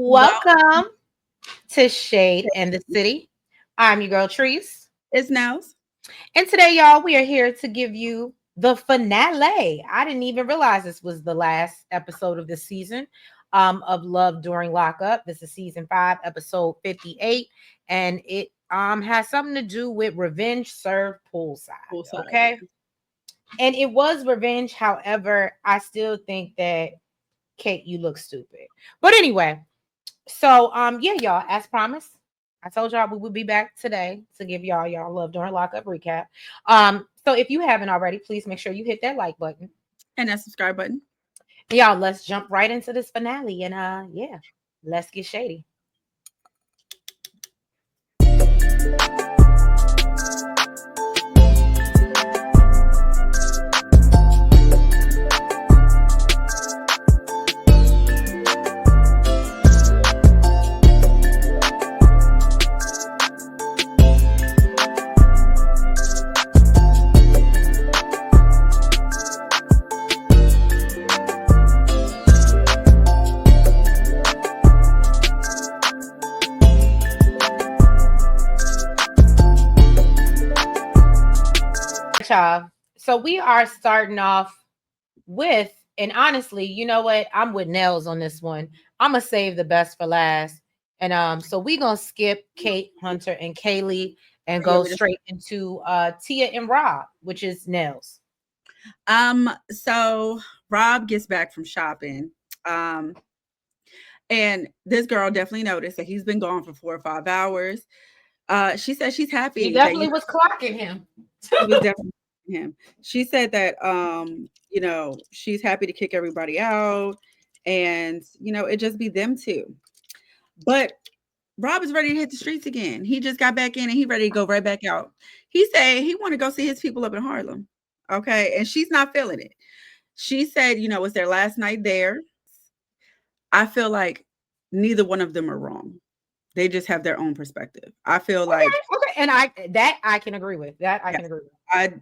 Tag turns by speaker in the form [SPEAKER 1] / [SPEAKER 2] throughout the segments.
[SPEAKER 1] Welcome to Shade and the City. I'm your girl Treese.
[SPEAKER 2] It's Nels.
[SPEAKER 1] And today, y'all, we are here to give you the finale. I didn't even realize this was the last episode of this season of Love During Lockup. This is season 5, episode 58. And it has something to do with revenge served poolside. Okay. And it was revenge. However, I still think that Kate, you look stupid. But anyway, so yeah, y'all, as promised, I told y'all we would be back today to give y'all Love During Lockup recap. So if you haven't already, please make sure you hit that like button
[SPEAKER 2] and that subscribe button.
[SPEAKER 1] Y'all, let's jump right into this finale and yeah, let's get shady. Y'all. So we are starting off with, and honestly, you know what? I'm with Nels on this one. I'm gonna save the best for last. And so we're gonna skip Kate, Hunter, and Kaleigh and go straight into Tia and Rob, which is Nels.
[SPEAKER 2] So Rob gets back from shopping. And this girl definitely noticed that he's been gone for 4 or 5 hours. She said she's happy.
[SPEAKER 1] He definitely was clocking him.
[SPEAKER 2] He was definitely him. She said that she's happy to kick everybody out and it just be them two. But Rob is ready to hit the streets again. He just got back in and he ready to go right back out. He said he want to go see his people up in Harlem. Okay. And she's not feeling it. She said, it's their last night there. I feel like neither one of them are wrong. They just have their own perspective. I feel like
[SPEAKER 1] okay, and I can agree with that. I can agree with.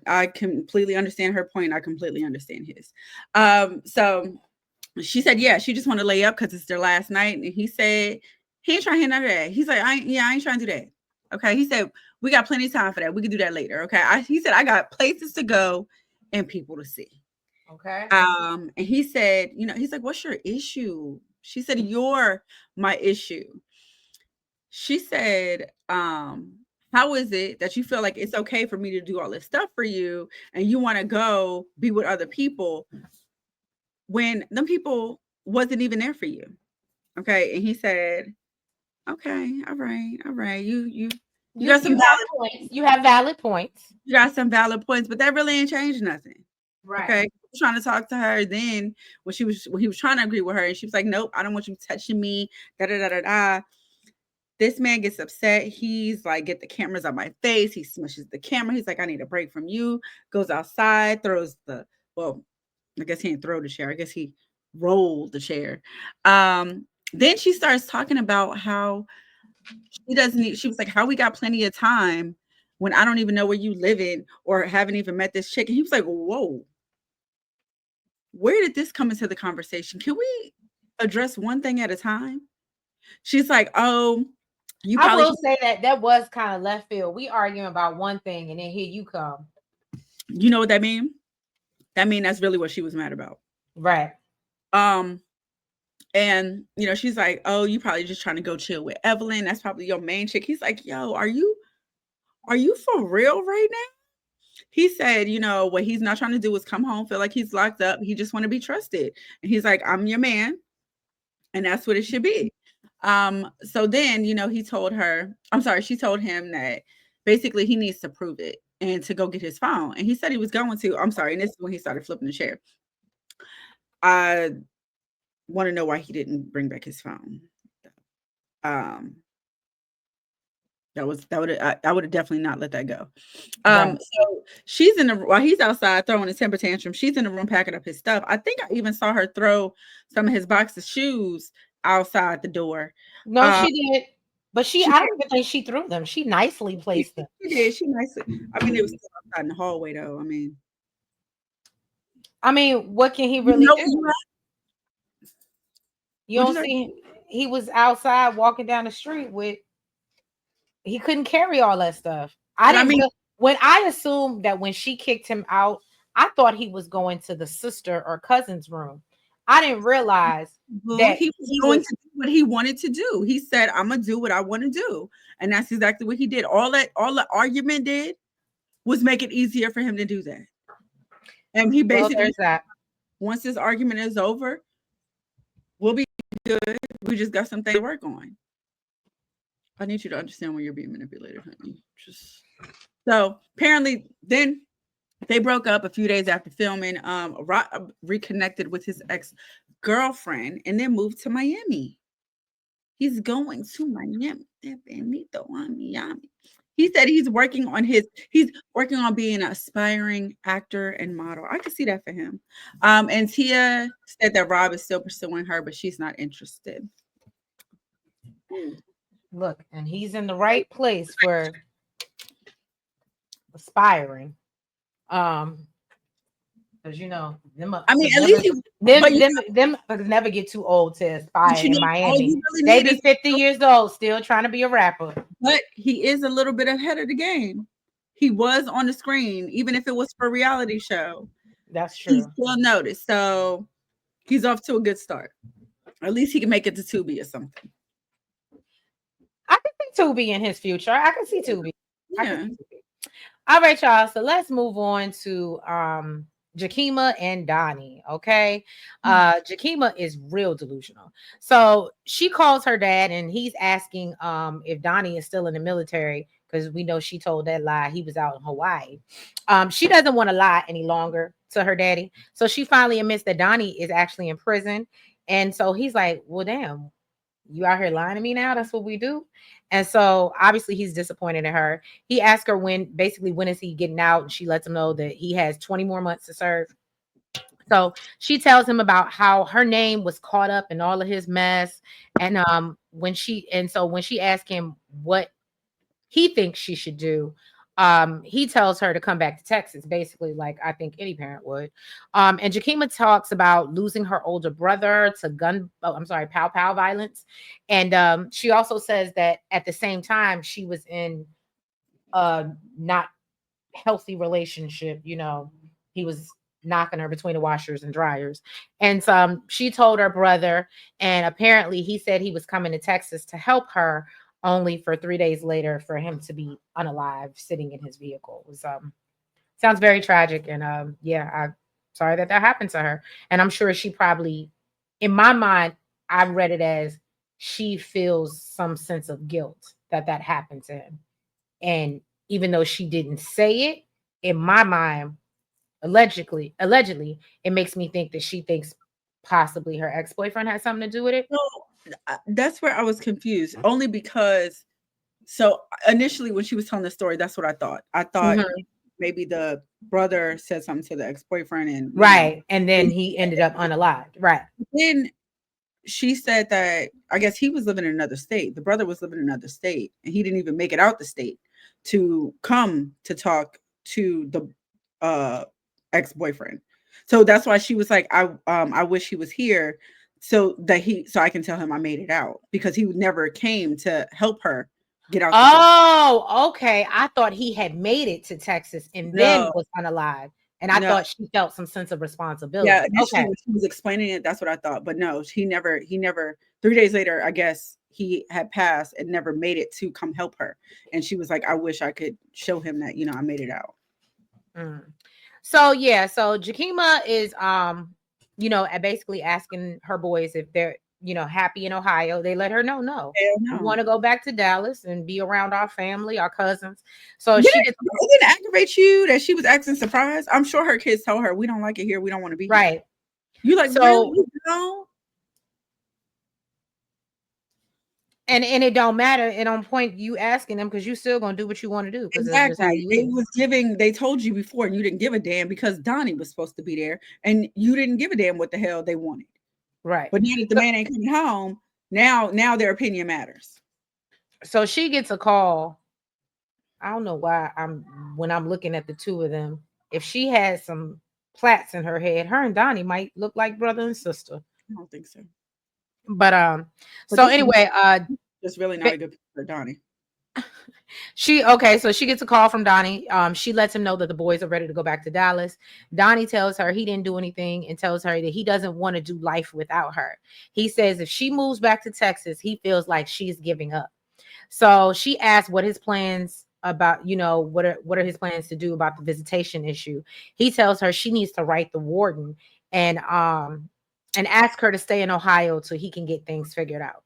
[SPEAKER 2] I completely understand her point. I completely understand his. So she said, yeah, she just want to lay up because it's their last night. And he said he ain't trying to hit none of that. He's like, I ain't trying to do that. Okay. He said we got plenty of time for that. We can do that later. Okay. He said I got places to go and people to see.
[SPEAKER 1] Okay.
[SPEAKER 2] And he said, he's like, what's your issue? She said, you're my issue. She said, how is it that you feel like it's okay for me to do all this stuff for you and you want to go be with other people when them people wasn't even there for you? Okay. And he said, okay, all right. You got some valid
[SPEAKER 1] points. You have valid points.
[SPEAKER 2] You got some valid points, but that really ain't changed nothing.
[SPEAKER 1] Right.
[SPEAKER 2] Okay. Trying to talk to her then when he was trying to agree with her and she was like, nope, I don't want you touching me. Da. This man gets upset. He's like, get the cameras on my face. He smushes the camera. He's like, I need a break from you. Goes outside, throws I guess he didn't throw the chair. I guess he rolled the chair. Then she starts talking about how she was like, how we got plenty of time when I don't even know where you live in or haven't even met this chick. And he was like, whoa, where did this come into the conversation? Can we address one thing at a time? She's like, oh,
[SPEAKER 1] I will say that was kind of left field. We arguing about one thing and then here you come.
[SPEAKER 2] You know what that mean? That mean that's really what she was mad about.
[SPEAKER 1] Right.
[SPEAKER 2] And she's like, oh, you probably just trying to go chill with Evelyn. That's probably your main chick. He's like, yo, are you for real right now? He said, what he's not trying to do is come home, feel like he's locked up. He just want to be trusted. And he's like, I'm your man. And that's what it should be. So then, she told him that basically he needs to prove it and to go get his phone. And he said he was going to, and this is when he started flipping the chair. I want to know why he didn't bring back his phone. I would have definitely not let that go. So she's while he's outside throwing a temper tantrum, she's in the room packing up his stuff. I think I even saw her throw some of his box of shoes outside the door.
[SPEAKER 1] No, she did. But I don't even think she threw them. She nicely placed them.
[SPEAKER 2] She did. She nicely. I mean, it was still outside in the hallway, though.
[SPEAKER 1] I mean, what can he really do? You don't see he was outside walking down the street with, he couldn't carry all that stuff. I
[SPEAKER 2] But I
[SPEAKER 1] didn't
[SPEAKER 2] mean,
[SPEAKER 1] when I assumed that when she kicked him out, I thought he was going to the sister or cousin's room. I didn't realize
[SPEAKER 2] boo,
[SPEAKER 1] that
[SPEAKER 2] he was
[SPEAKER 1] he
[SPEAKER 2] going
[SPEAKER 1] was
[SPEAKER 2] to do what he wanted to do. He said, "I'm gonna do what I want to do," and that's exactly what he did. All the argument did was make it easier for him to do that. And he
[SPEAKER 1] well,
[SPEAKER 2] basically,
[SPEAKER 1] there's that.
[SPEAKER 2] once this argument is over, we'll be good. We just got something to work on. I need you to understand when you're being manipulated, honey. Just so apparently, then they broke up a few days after filming. Reconnected with his ex girlfriend and then moved to Miami. He's going to Miami. He said he's working on being an aspiring actor and model. I can see that for him. And Tia said that Rob is still pursuing her, but she's not interested.
[SPEAKER 1] Look, and he's in the right place for aspiring. Because you know,
[SPEAKER 2] I mean, at least
[SPEAKER 1] them never get too old to
[SPEAKER 2] but
[SPEAKER 1] aspire
[SPEAKER 2] you
[SPEAKER 1] in
[SPEAKER 2] know, all
[SPEAKER 1] Miami.
[SPEAKER 2] you really
[SPEAKER 1] They
[SPEAKER 2] need
[SPEAKER 1] be
[SPEAKER 2] is
[SPEAKER 1] 50 years old, still trying to be a rapper.
[SPEAKER 2] but he is a little bit ahead of the game. He was on the screen, even if it was for a reality show.
[SPEAKER 1] That's
[SPEAKER 2] He's
[SPEAKER 1] true.
[SPEAKER 2] still noticed. So he's off to a good start. At least he can make it to Tubi or something.
[SPEAKER 1] I can see Tubi in his future. I can see Tubi. I can
[SPEAKER 2] Yeah.
[SPEAKER 1] see Tubi. All right, y'all. So let's move on to Jakeema and Donny. Okay. Jakeema is real delusional. So she calls her dad and he's asking if Donny is still in the military because we know she told that lie. He was out in Hawaii. She doesn't want to lie any longer to her daddy. So she finally admits that Donny is actually in prison. And so he's like, well, damn, you out here lying to me now? That's what we do. And so obviously he's disappointed in her. He asked her when is he getting out? And she lets him know that he has 20 more months to serve. So she tells him about how her name was caught up in all of his mess. And when she asked him what he thinks she should do, he tells her to come back to Texas, basically, like I think any parent would. And Jakeema talks about losing her older brother to pow pow violence. And she also says that at the same time she was in a not healthy relationship, he was knocking her between the washers and dryers. And she told her brother, and apparently he said he was coming to Texas to help her, only for 3 days later for him to be unalive sitting in his vehicle. It was sounds very tragic. And yeah, I'm sorry that happened to her. And I'm sure she probably, in my mind, I read it as she feels some sense of guilt that happened to him. And even though she didn't say it, in my mind, allegedly, it makes me think that she thinks possibly her ex-boyfriend had something to do with it.
[SPEAKER 2] So that's where I was confused, only because so initially when she was telling the story, that's what I thought. I thought
[SPEAKER 1] Mhm.
[SPEAKER 2] maybe the brother said something to the ex-boyfriend and
[SPEAKER 1] Right. And then he ended up unalived. Right.
[SPEAKER 2] then she said that I guess he was living in another state. The brother was living in another state and he didn't even make it out the state to come to talk to the ex-boyfriend. So that's why she was like, I wish he was here so I can tell him I made it out because he never came to help her get out the door.
[SPEAKER 1] Oh, okay. I thought he had made it to Texas and then
[SPEAKER 2] No,
[SPEAKER 1] was unalive. And I
[SPEAKER 2] no.
[SPEAKER 1] thought she felt some sense of
[SPEAKER 2] Yeah,
[SPEAKER 1] responsibility.
[SPEAKER 2] initially
[SPEAKER 1] Okay.
[SPEAKER 2] when she was explaining it, that's what I thought. But no, he never 3 days later, I guess he had passed and never made it to come help her. And she was like, I wish I could show him that, I made it out.
[SPEAKER 1] Mm. So yeah, so Jakeema is basically asking her boys if they're happy in Ohio. They let her know no.
[SPEAKER 2] Hell
[SPEAKER 1] We
[SPEAKER 2] no.
[SPEAKER 1] want to go back to Dallas and be around our family, our cousins. So
[SPEAKER 2] Did
[SPEAKER 1] she
[SPEAKER 2] it,
[SPEAKER 1] gets
[SPEAKER 2] it didn't aggravate you that she was acting surprised? I'm sure her kids told her, we don't like it here. We don't want to be here.
[SPEAKER 1] right.
[SPEAKER 2] You like, really?
[SPEAKER 1] So
[SPEAKER 2] You know?
[SPEAKER 1] and it don't matter. It don't point you asking them because you still gonna do what you want to do because that's just how
[SPEAKER 2] Exactly.
[SPEAKER 1] you is.
[SPEAKER 2] They told you before and you didn't give a damn because Donnie was supposed to be there and you didn't give a damn what the hell they wanted.
[SPEAKER 1] Right.
[SPEAKER 2] But now that the man ain't coming home, now their opinion matters.
[SPEAKER 1] So she gets a call. I don't know why when I'm looking at the two of them, if she had some plaits in her head, her and Donnie might look like brother and sister.
[SPEAKER 2] I don't think so.
[SPEAKER 1] But
[SPEAKER 2] But
[SPEAKER 1] so
[SPEAKER 2] this
[SPEAKER 1] anyway,
[SPEAKER 2] is really not a good picture for Donnie.
[SPEAKER 1] so she gets a call from Donnie. She lets him know that the boys are ready to go back to Dallas. Donnie tells her he didn't do anything and tells her that he doesn't want to do life without her. He says if she moves back to Texas, he feels like she's giving up. So she asked what his plans about, what are his plans to do about the visitation issue. He tells her she needs to write the warden and ask her to stay in Ohio till he can get things figured out.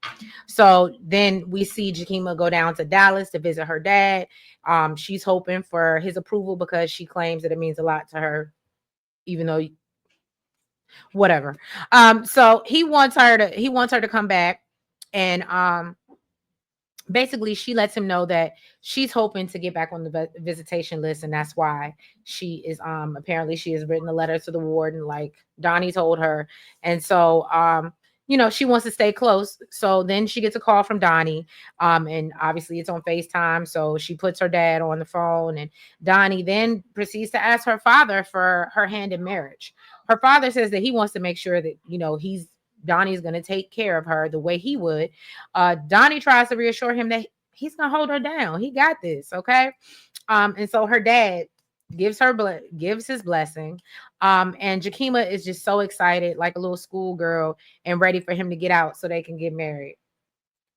[SPEAKER 1] So then we see Jakeema go down to Dallas to visit her dad. She's hoping for his approval because she claims that it means a lot to her, even though whatever. So he wants her to come back, and basically she lets him know that she's hoping to get back on the visitation list, and that's why she is apparently she has written a letter to the warden like Donnie told her. And so she wants to stay close. So then she gets a call from Donnie, and obviously it's on FaceTime, so she puts her dad on the phone, and Donnie then proceeds to ask her father for her hand in marriage. Her father says that he wants to make sure that Donnie's going to take care of her the way he would. Donnie tries to reassure him that he's going to hold her down. He got this, okay? And so her dad gives his blessing. And Jakeema is just so excited, like a little schoolgirl, and ready for him to get out so they can get married.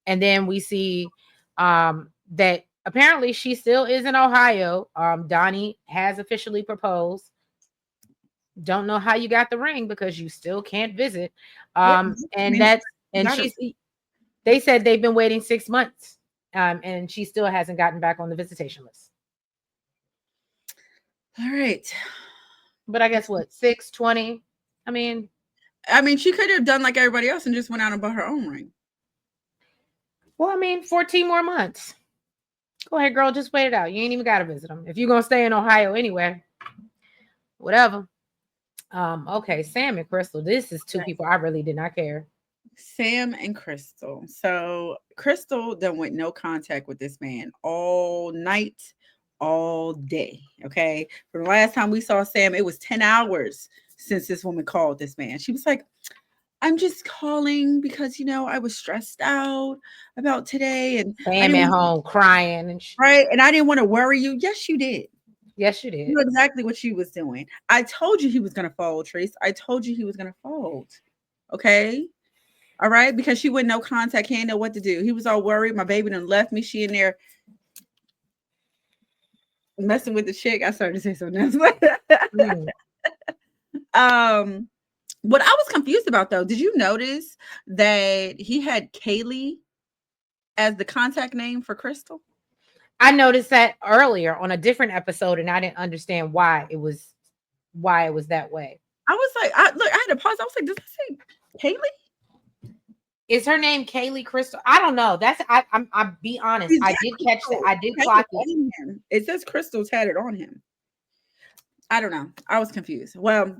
[SPEAKER 1] And then we see that apparently she still is in Ohio. Donnie has officially proposed. Don't know how you got the ring because you still can't visit.
[SPEAKER 2] Yeah, I
[SPEAKER 1] And
[SPEAKER 2] mean,
[SPEAKER 1] that's and
[SPEAKER 2] got it.
[SPEAKER 1] she's they said they've been waiting 6 months. And she still hasn't gotten back on the visitation list.
[SPEAKER 2] All right.
[SPEAKER 1] But I guess what, 620? I mean,
[SPEAKER 2] she could have done like everybody else and just went out and bought her own ring.
[SPEAKER 1] well, 14 more months. Go ahead, girl, just wait it out. You ain't even gotta visit them. If you're gonna stay in Ohio anyway, whatever. Okay, Sam and Krystal. This is two people I really did not care.
[SPEAKER 2] Sam and Krystal. So Krystal done went no contact with this man all night, all day. Okay. From the last time we saw Sam, it was 10 hours since this woman called this man. She was like, I'm just calling because I was stressed out about today, and I
[SPEAKER 1] Sam
[SPEAKER 2] didn't
[SPEAKER 1] at
[SPEAKER 2] want
[SPEAKER 1] home crying and
[SPEAKER 2] right, and I didn't want to worry you. Yes, you did.
[SPEAKER 1] yes, you
[SPEAKER 2] You
[SPEAKER 1] did.
[SPEAKER 2] knew exactly what she was doing. I told you he was gonna fold, Trace. I told you he was gonna fold. Okay. All right, because she went no contact, can't know what to do. He was all worried. My baby done left me. She in there messing with the chick. I started to say something else.
[SPEAKER 1] Mm.
[SPEAKER 2] What I was confused about though, did you notice that he had Kaleigh as the contact name for Krystal?
[SPEAKER 1] I noticed that earlier on a different episode, and I didn't understand why it was that way.
[SPEAKER 2] I was like, I had to pause. I was like, does it say Kaleigh?
[SPEAKER 1] Is her name Kaleigh Krystal? I don't know. I'll be honest. I did catch that. I did clock it.
[SPEAKER 2] It says Krystal tatted on him. I don't know. I was confused. Well,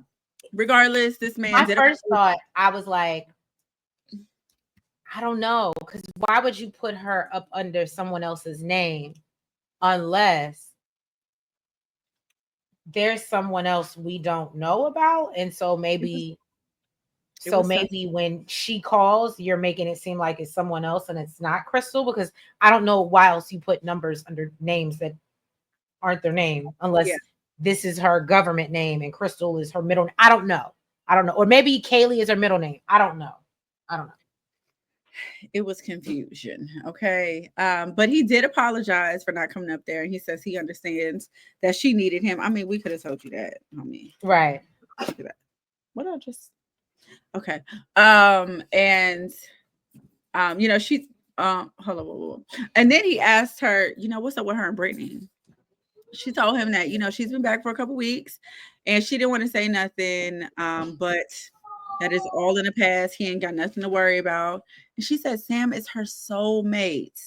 [SPEAKER 2] regardless, this man
[SPEAKER 1] My
[SPEAKER 2] did.
[SPEAKER 1] first thought, I was like, I don't know, because why would you put her up under someone else's name unless there's someone else we don't know about? And so maybe when she calls, you're making it seem like it's someone else and it's not Krystal, because I don't know why else you put numbers under names that aren't their name unless this is her government name and Krystal is her middle name. I don't know. Or maybe Kaleigh is her middle name. I don't know.
[SPEAKER 2] It was confusion. Okay. But he did apologize for not coming up there, and he says he understands that she needed him. We could have told you that.
[SPEAKER 1] Right.
[SPEAKER 2] What I just okay. She hold on. And then he asked her, what's up with her and Brittany? She told him that, she's been back for a couple weeks and she didn't want to say nothing. But that is all in the past. He ain't got nothing to worry about. And she said, Sam is her soulmate.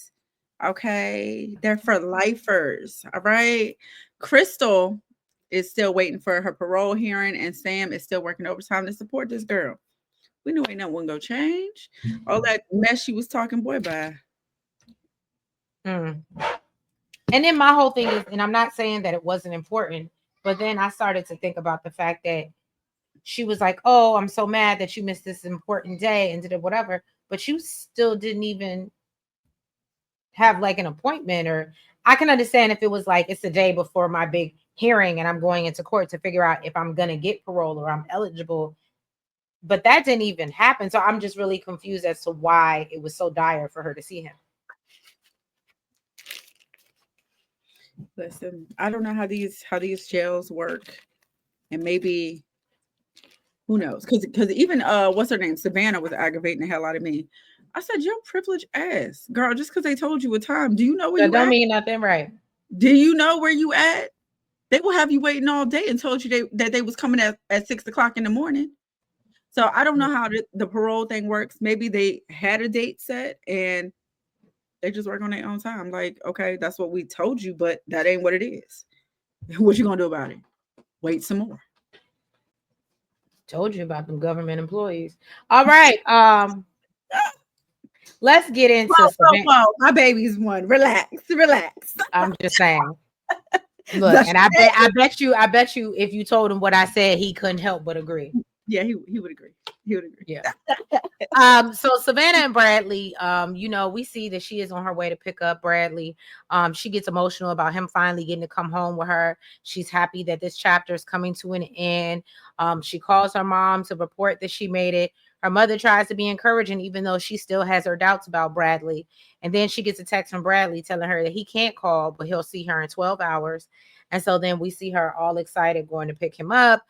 [SPEAKER 2] Okay. They're for lifers. All right. Krystal is still waiting for her parole hearing, and Sam is still working overtime to support this girl. We knew ain't nothing gonna change. All that mess she was talking, boy, bye.
[SPEAKER 1] And then my whole thing is, and I'm not saying that it wasn't important, but then I started to think about the fact that she was like, oh, I'm so mad that you missed this important day and did it, whatever. but you still didn't even have like an appointment. Or I can understand if it was like it's the day before my big hearing and I'm going into court to figure out if I'm going to get parole or I'm eligible, but that didn't even happen. So I'm just really confused as to why it was so dire for her to see him.
[SPEAKER 2] Listen, I don't know how these jails work, and maybe who knows? Because even what's her name, Savannah, was aggravating the hell out of me. I said, "Your privileged ass, girl. Just because they told you a time, do you know where
[SPEAKER 1] That
[SPEAKER 2] you
[SPEAKER 1] don't
[SPEAKER 2] at?
[SPEAKER 1] mean nothing, right?
[SPEAKER 2] Do you know where you at? They will have you waiting all day and told you that they was coming at 6 o'clock in the morning. So I don't know how the parole thing works. Maybe they had a date set and they just work on their own time. Like, okay, that's what we told you, but that ain't what it is. What you gonna do about it? Wait some more.
[SPEAKER 1] Told you about them government employees. All right. Let's get into
[SPEAKER 2] Whoa,
[SPEAKER 1] Savannah.
[SPEAKER 2] whoa, my baby's one. Relax, relax.
[SPEAKER 1] I'm just saying. Look,
[SPEAKER 2] That's
[SPEAKER 1] and I bet you, if you told him what I said, he couldn't help but agree.
[SPEAKER 2] yeah, he would agree. He would agree.
[SPEAKER 1] Yeah. So Savannah and Bradly, we see that she is on her way to pick up Bradly. She gets emotional about him finally getting to come home with her. She's happy that this chapter is coming to an end. She calls her mom to report that she made it. Her mother tries to be encouraging, even though she still has her doubts about Bradly. And then she gets a text from Bradly telling her that he can't call, but he'll see her in 12 hours. And so then we see her all excited going to pick him up.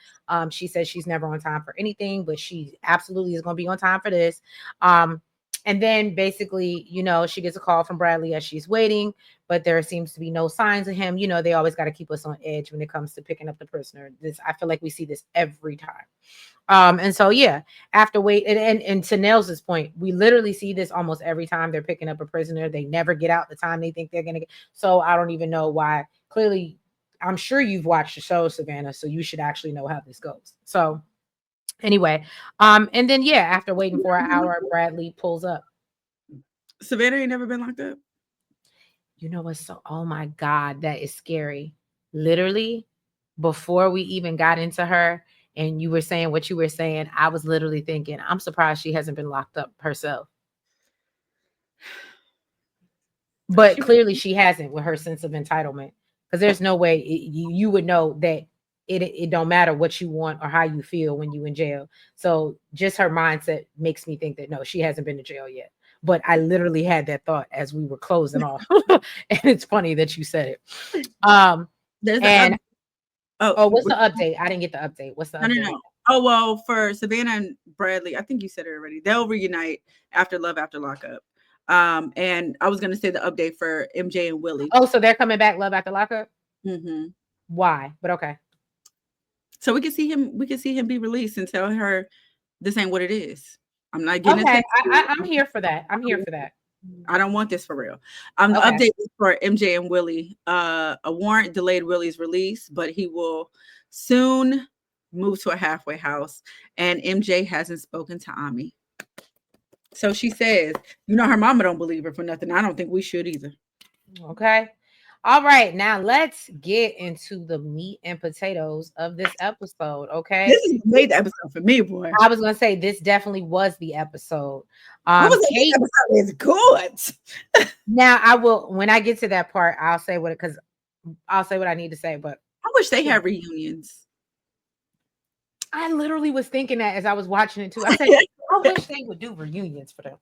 [SPEAKER 1] She says she's never on time for anything, but she absolutely is going to be on time for this. Um, and then basically, she gets a call from Bradly as she's waiting, but there seems to be no signs of him. They always got to keep us on edge when it comes to picking up the prisoner. I feel like we see this every time. And so yeah, after wait, and to Nels's point, we literally see this almost every time they're picking up a prisoner. They never get out the time they think they're gonna get. So I don't even know why. Clearly, I'm sure you've watched the show, Savannah, so you should actually know how this goes. So anyway, and then yeah, after waiting for an hour, Bradly pulls up.
[SPEAKER 2] Savannah ain't never been locked up.
[SPEAKER 1] You know what's so? Oh my God, that is scary. Literally, before we even got into her, and you were saying what you were saying, I was literally thinking, I'm surprised she hasn't been locked up herself. But
[SPEAKER 2] She
[SPEAKER 1] clearly she hasn't with her sense of entitlement, because there's no way you would know that it don't matter what you want or how you feel when you in jail. So just her mindset makes me think that no, she hasn't been to jail yet. But I literally had that thought as we were closing off. And it's funny that you said it.
[SPEAKER 2] there's
[SPEAKER 1] And
[SPEAKER 2] a oh
[SPEAKER 1] oh, what's the update? I didn't get the update. What's the
[SPEAKER 2] no, no,
[SPEAKER 1] update?
[SPEAKER 2] no. Oh well, for Savannah and Bradly, I think you said it already. They'll reunite after Love After Lockup. And I was gonna say the update for MJ and Willie.
[SPEAKER 1] Oh, so they're coming back Love After Lockup?
[SPEAKER 2] Mm-hmm.
[SPEAKER 1] Why? But okay.
[SPEAKER 2] So we can see him. We can see him be released and tell her this ain't what it is. I'm not getting
[SPEAKER 1] Okay.
[SPEAKER 2] attention.
[SPEAKER 1] I'm here for that. I'm here for that.
[SPEAKER 2] I don't want this for real. The
[SPEAKER 1] Okay.
[SPEAKER 2] update is for MJ and Willie. A warrant delayed Willie's release, but he will soon move to a halfway house. And MJ hasn't spoken to Ami. So she says, her mama don't believe her for nothing. I don't think we should either.
[SPEAKER 1] Okay. All right. Now let's get into the meat and potatoes of this episode. Okay.
[SPEAKER 2] This is made the episode for me, boy.
[SPEAKER 1] I was gonna say this definitely was the episode.
[SPEAKER 2] I was like,
[SPEAKER 1] Kate.
[SPEAKER 2] this episode is good.
[SPEAKER 1] Now I will, when I get to that part, I'll say what because I'll say what I need to say. But
[SPEAKER 2] I wish they had reunions.
[SPEAKER 1] I literally was thinking that as I was watching it too. I said, I wish they would do reunions for them.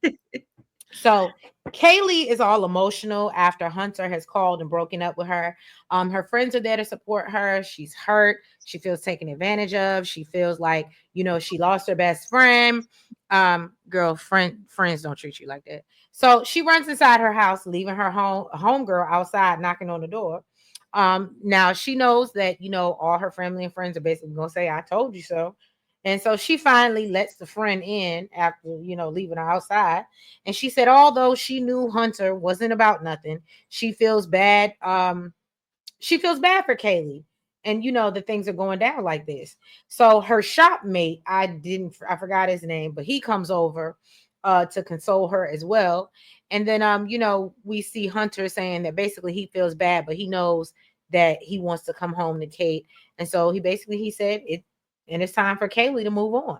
[SPEAKER 1] So Kaylee is all emotional after Hunter has called and broken up with her. Her friends are there to support her. She's hurt. She feels taken advantage of. She feels like, she lost her best friend. Friends don't treat you like that. So she runs inside her house, leaving her homegirl outside knocking on the door. Now she knows that, all her family and friends are basically gonna say, I told you so. And so she finally lets the friend in after, leaving her outside. And she said, although she knew Hunter wasn't about nothing, she feels bad. She feels bad for Kaylee. And that things are going down like this. So her shopmate, I forgot his name, but he comes over to console her as well. And then we see Hunter saying that basically he feels bad, but he knows that he wants to come home to Kate. And so he said it, and it's time for Kaylee to move on.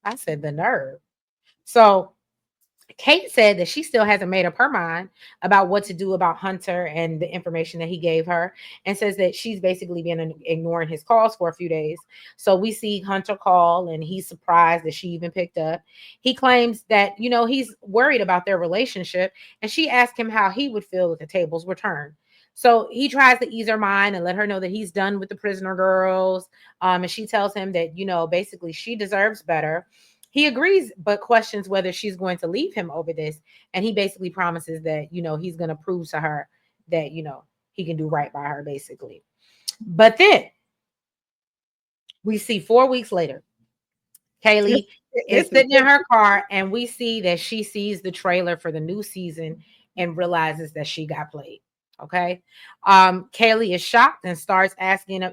[SPEAKER 1] I said the nerve. So Kate said that she still hasn't made up her mind about what to do about Hunter and the information that he gave her, and says that she's basically been ignoring his calls for a few days. So we see Hunter call and he's surprised that she even picked up. He claims that, he's worried about their relationship, and she asked him how he would feel if the tables were turned. So he tries to ease her mind and let her know that he's done with the prisoner girls. And she tells him that, basically she deserves better. He agrees, but questions whether she's going to leave him over this. And he basically promises that, he's going to prove to her that, he can do right by her, basically. But then we see 4 weeks later, Kaleigh is
[SPEAKER 2] This is
[SPEAKER 1] sitting in her car, and we see that she sees the trailer for the new season and realizes that she got played. Okay. Kaleigh is shocked and starts asking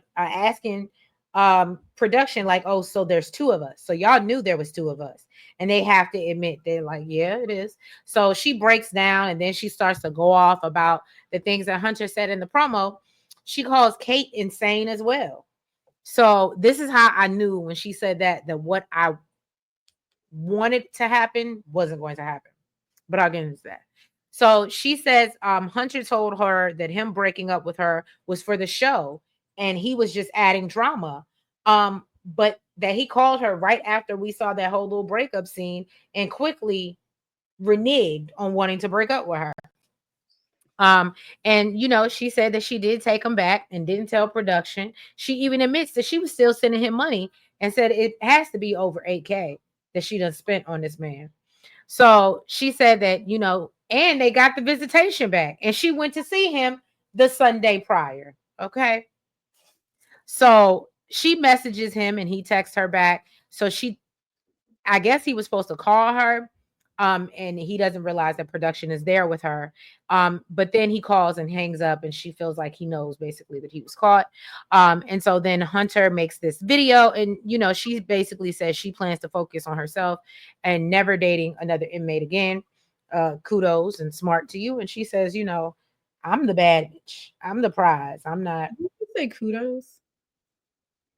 [SPEAKER 1] production, like, oh, so there's two of us. So y'all knew there was two of us. And they have to admit, they're like, yeah, it is. So she breaks down, and then she starts to go off about the things that Hunter said in the promo. She calls Kate insane as well. So this is how I knew when she said that what I wanted to happen wasn't going to happen. But I'll get into that. So she says Hunter told her that him breaking up with her was for the show and he was just adding drama. But that he called her right after we saw that whole little breakup scene and quickly reneged on wanting to break up with her. Um, and she said that she did take him back and didn't tell production. She even admits that she was still sending him money and said it has to be over 8K that she done spent on this man. So she said that, and they got the visitation back and she went to see him the Sunday prior. Okay. So she messages him and he texts her back. So I guess he was supposed to call her. And he doesn't realize that production is there with her. But then he calls and hangs up, and she feels like he knows basically that he was caught. And so then Hunter makes this video, and she basically says she plans to focus on herself and never dating another inmate again. Kudos and smart to you. And she says, I'm the bad bitch. I'm the prize. I'm not.
[SPEAKER 2] you say kudos.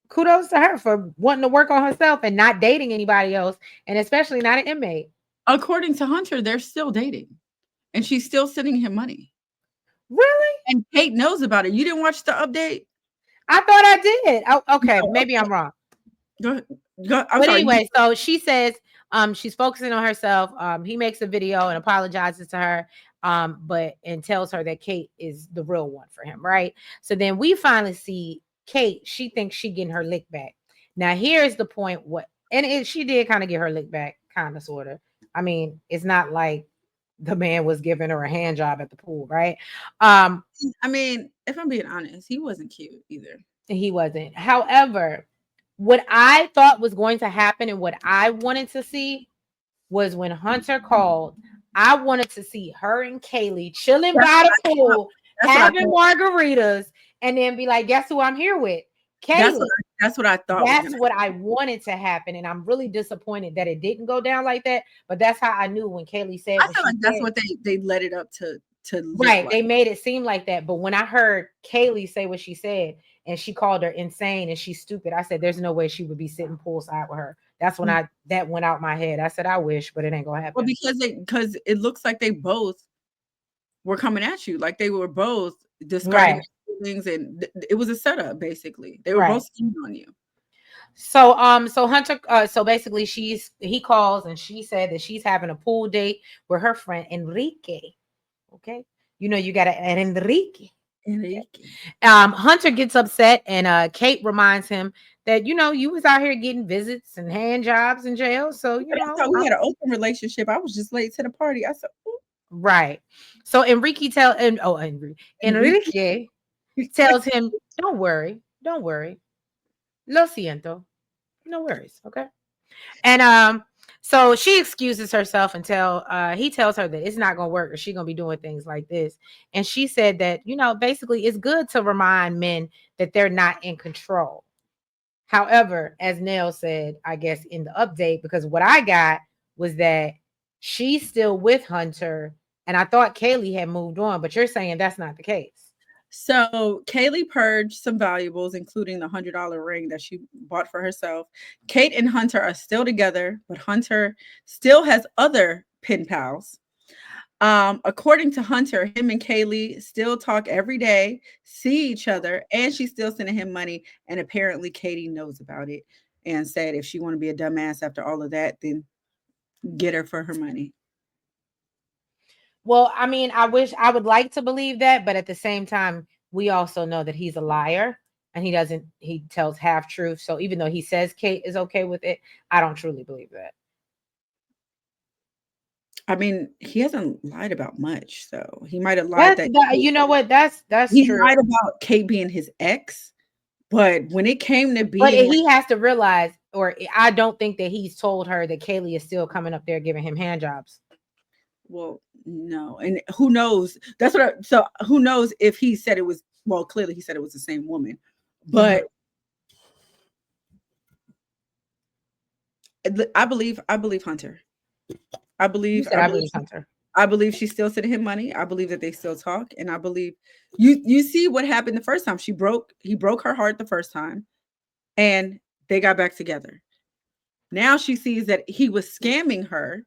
[SPEAKER 1] Kudos to her for wanting to work on herself and not dating anybody else, and especially not an inmate.
[SPEAKER 2] According to Hunter, they're still dating, and she's still sending him money.
[SPEAKER 1] Really?
[SPEAKER 2] And Kate knows about it. You didn't watch the update?
[SPEAKER 1] I thought I did. Oh, okay,
[SPEAKER 2] No,
[SPEAKER 1] maybe I'm wrong.
[SPEAKER 2] go ahead. I'm
[SPEAKER 1] But
[SPEAKER 2] sorry.
[SPEAKER 1] anyway, so she says she's focusing on herself. He makes a video and apologizes to her, but and tells her that Kate is the real one for him, right? So then we finally see Kate. She thinks she getting her lick back. Now here's the point. She did kind of get her lick back, kind of, sort of. I mean, it's not like the man was giving her a hand job at the pool, right? Um,
[SPEAKER 2] I mean, if I'm being honest, he wasn't cute either.
[SPEAKER 1] He wasn't. However, what I thought was going to happen and what I wanted to see was when Hunter called, I wanted to see her and Kaleigh chilling
[SPEAKER 2] That's
[SPEAKER 1] by
[SPEAKER 2] what
[SPEAKER 1] the
[SPEAKER 2] I thought.
[SPEAKER 1] pool,
[SPEAKER 2] That's what I
[SPEAKER 1] having
[SPEAKER 2] thought.
[SPEAKER 1] margaritas, and then be like, guess who I'm here with?
[SPEAKER 2] That's
[SPEAKER 1] Kaleigh.
[SPEAKER 2] what that's what I thought was
[SPEAKER 1] That's
[SPEAKER 2] gonna
[SPEAKER 1] what I wanted to happen. And I'm really disappointed that it didn't go down like that. But that's how I knew when Kaleigh said
[SPEAKER 2] I
[SPEAKER 1] what
[SPEAKER 2] feel
[SPEAKER 1] she
[SPEAKER 2] like that's
[SPEAKER 1] said.
[SPEAKER 2] what they led it up to look
[SPEAKER 1] Right.
[SPEAKER 2] like.
[SPEAKER 1] They made it seem like that. But when I heard Kaleigh say what she said and she called her insane and she's stupid, I said, there's no way she would be sitting poolside with her. That's when
[SPEAKER 2] Mm.
[SPEAKER 1] that went out my head. I said, I wish, but it ain't gonna
[SPEAKER 2] Well,
[SPEAKER 1] happen.
[SPEAKER 2] because it looks like they both were coming at you. Like they were both discarding
[SPEAKER 1] Right.
[SPEAKER 2] things, and it was a setup basically. They were
[SPEAKER 1] Right.
[SPEAKER 2] both scheming on you.
[SPEAKER 1] So Hunter, so basically he calls and she said that she's having a pool date with her friend Enrique. Okay. You got an Enrique.
[SPEAKER 2] Enrique.
[SPEAKER 1] Hunter gets upset and Kate reminds him that you was out here getting visits and hand jobs in jail. So
[SPEAKER 2] But I thought we had an open relationship. I was just late to the party. I said, "Ooh,
[SPEAKER 1] right. So
[SPEAKER 2] Enrique."
[SPEAKER 1] Enrique tells him, don't worry. Lo siento. No worries. Okay. And so she excuses herself until he tells her that it's not gonna work or she's gonna be doing things like this. And she said that, basically it's good to remind men that they're not in control. However, as Nell said, I guess in the update, because what I got was that she's still with Hunter, and I thought Kaleigh had moved on, but you're saying that's not the case.
[SPEAKER 2] So Kaleigh purged some valuables, including the $100 ring that she bought for herself. Kate and Hunter are still together, but Hunter still has other pen pals. According to Hunter, him and Kaylee still talk every day, see each other, and she's still sending him money. And apparently, Katie knows about it and said if she want to be a dumbass after all of that, then get her for her money.
[SPEAKER 1] Well, I mean, I would like to believe that, but at the same time, we also know that he's a liar and he tells half truth. So even though he says Kate is okay with it, I don't truly believe that.
[SPEAKER 2] I mean, he hasn't lied about much, so he might have lied that
[SPEAKER 1] You know what? That's
[SPEAKER 2] he
[SPEAKER 1] true.
[SPEAKER 2] lied about Kate being his ex, but when it came to
[SPEAKER 1] But
[SPEAKER 2] being like,
[SPEAKER 1] he has to realize, or I don't think that he's told her that Kaylee is still coming up there giving him hand jobs.
[SPEAKER 2] well, no, and who knows? That's what. So who knows if he said it was? Well, clearly he said it was the same woman,
[SPEAKER 1] Mhm.
[SPEAKER 2] but I believe Hunter. I
[SPEAKER 1] You
[SPEAKER 2] believe
[SPEAKER 1] said
[SPEAKER 2] I
[SPEAKER 1] I
[SPEAKER 2] believe
[SPEAKER 1] believe Hunter.
[SPEAKER 2] I believe she's still sending him money. I believe that they still talk, and I believe you see what happened the first time. He broke her heart the first time, and they got back together. Now she sees that he was scamming her.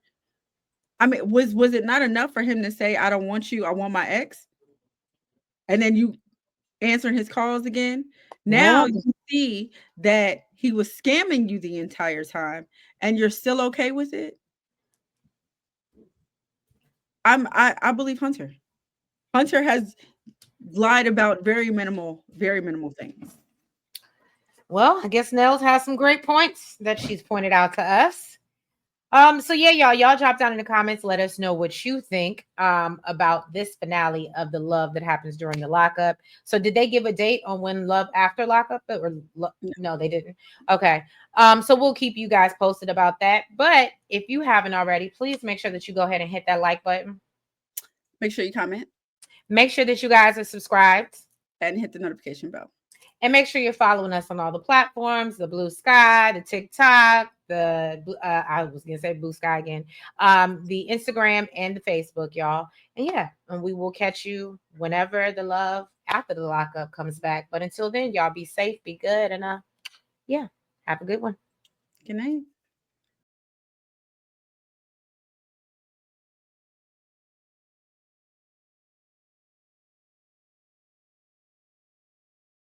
[SPEAKER 2] I mean, was it not enough for him to say, "I don't want you, I want my ex," and then you answering his calls again? Now
[SPEAKER 1] Well,
[SPEAKER 2] you see that he was scamming you the entire time, and you're still okay with it. I believe Hunter. Hunter has lied about very minimal things.
[SPEAKER 1] well, I guess Nels has some great points that she's pointed out to us. So yeah, y'all drop down in the comments. Let us know what you think about this finale of the love that happens during the lockup. So did they give a date on when love after lockup no, they didn't. Okay. So we'll keep you guys posted about that. But if you haven't already, please make sure that you go ahead and hit that like button.
[SPEAKER 2] Make sure you comment
[SPEAKER 1] Make sure that you guys are subscribed.
[SPEAKER 2] and hit the notification bell.
[SPEAKER 1] And make sure you're following us on all the platforms, the BlueSky, the TikTok, I was gonna say BlueSky again, the Instagram and the Facebook, y'all. And yeah, and we will catch you whenever the love after the lockup comes back. But until then, y'all be safe, be good, and yeah, have a good one.
[SPEAKER 2] Good night.